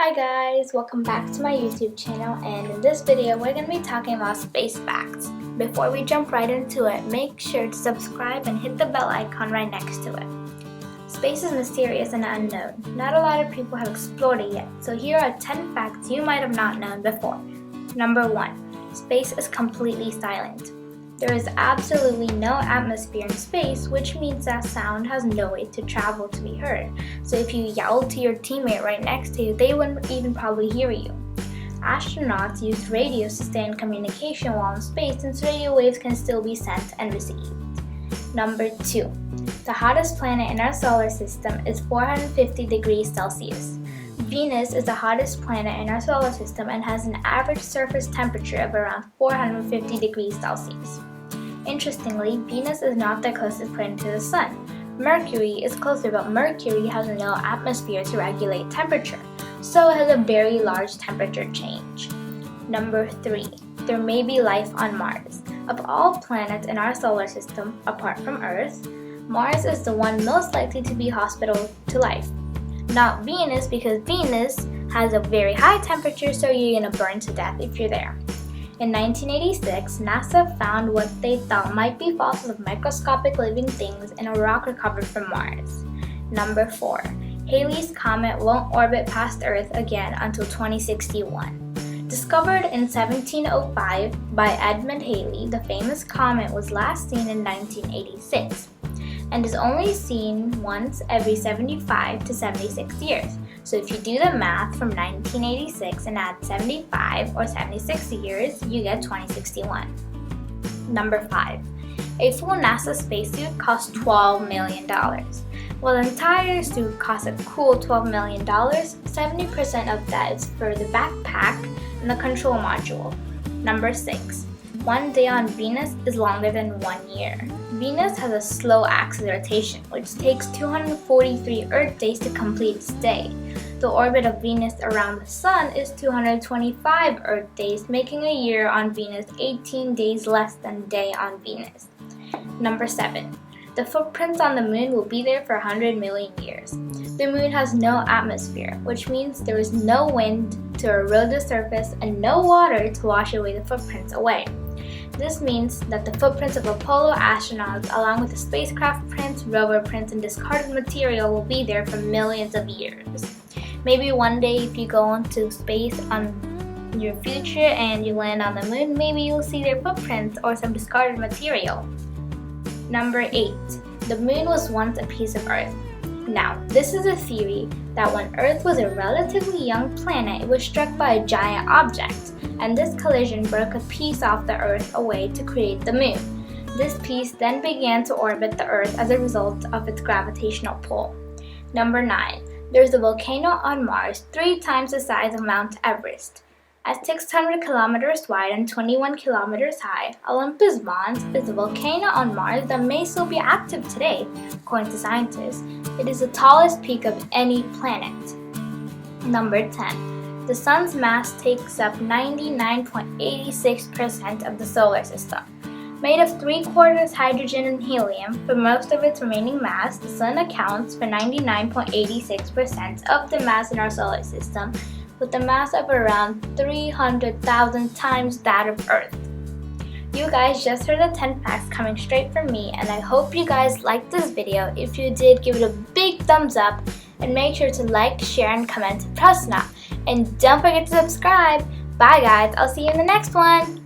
Hi guys, welcome back to my YouTube channel, and in this video we're going to be talking about space facts. Before we jump right into it, make sure to subscribe and hit the bell icon right next to it. Space is mysterious and unknown. Not a lot of people have explored it yet, so here are 10 facts you might have not known before. Number 1. Space is completely silent. There is absolutely no atmosphere in space, which means that sound has no way to travel to be heard. So if you yelled to your teammate right next to you, they wouldn't even probably hear you. Astronauts use radios to stay in communication while in space, since radio waves can still be sent and received. Number 2. The hottest planet in our solar system is 450 degrees Celsius. Venus is the hottest planet in our solar system and has an average surface temperature of around 450 degrees Celsius. Interestingly, Venus is not the closest planet to the Sun. Mercury is closer, but Mercury has no atmosphere to regulate temperature, so it has a very large temperature change. Number 3. There may be life on Mars. Of all planets in our solar system, apart from Earth, Mars is the one most likely to be hospitable to life. Not Venus, because Venus has a very high temperature, so you're gonna burn to death if you're there. In 1986, NASA found what they thought might be fossils of microscopic living things in a rock recovered from Mars. Number 4. Halley's Comet won't orbit past Earth again until 2061. Discovered in 1705 by Edmund Halley, the famous comet was last seen in 1986 and is only seen once every 75 to 76 years. So if you do the math from 1986 and add 75 or 76 years, you get 2061. Number 5. A full NASA spacesuit costs $12 million. While the entire suit costs a cool $12 million, 70% of that is for the backpack and the control module. Number 6. One day on Venus is longer than 1 year. Venus has a slow axis rotation, which takes 243 Earth days to complete its day. The orbit of Venus around the Sun is 225 Earth days, making a year on Venus 18 days less than a day on Venus. Number 7. The footprints on the Moon will be there for 100 million years. The Moon has no atmosphere, which means there is no wind to erode the surface and no water to wash away the footprints away. This means that the footprints of Apollo astronauts, along with the spacecraft prints, rover prints, and discarded material will be there for millions of years. Maybe one day if you go into space on your future and you land on the Moon, maybe you'll see their footprints or some discarded material. Number 8. The Moon was once a piece of Earth. Now, this is a theory that when Earth was a relatively young planet, it was struck by a giant object, and this collision broke a piece off the Earth away to create the Moon. This piece then began to orbit the Earth as a result of its gravitational pull. Number 9. There's a volcano on Mars 3 times the size of Mount Everest. At 600 kilometers wide and 21 kilometers high, Olympus Mons is a volcano on Mars that may still be active today, according to scientists. It is the tallest peak of any planet. Number 10. The Sun's mass takes up 99.86% of the solar system. Made of 3/4 hydrogen and helium, for most of its remaining mass, the Sun accounts for 99.86% of the mass in our solar system, with a mass of around 300,000 times that of Earth. You guys just heard the 10 facts coming straight from me, and I hope you guys liked this video. If you did, give it a big thumbs up, and make sure to like, share, and comment PraSNa. And don't forget to subscribe. Bye guys, I'll see you in the next one.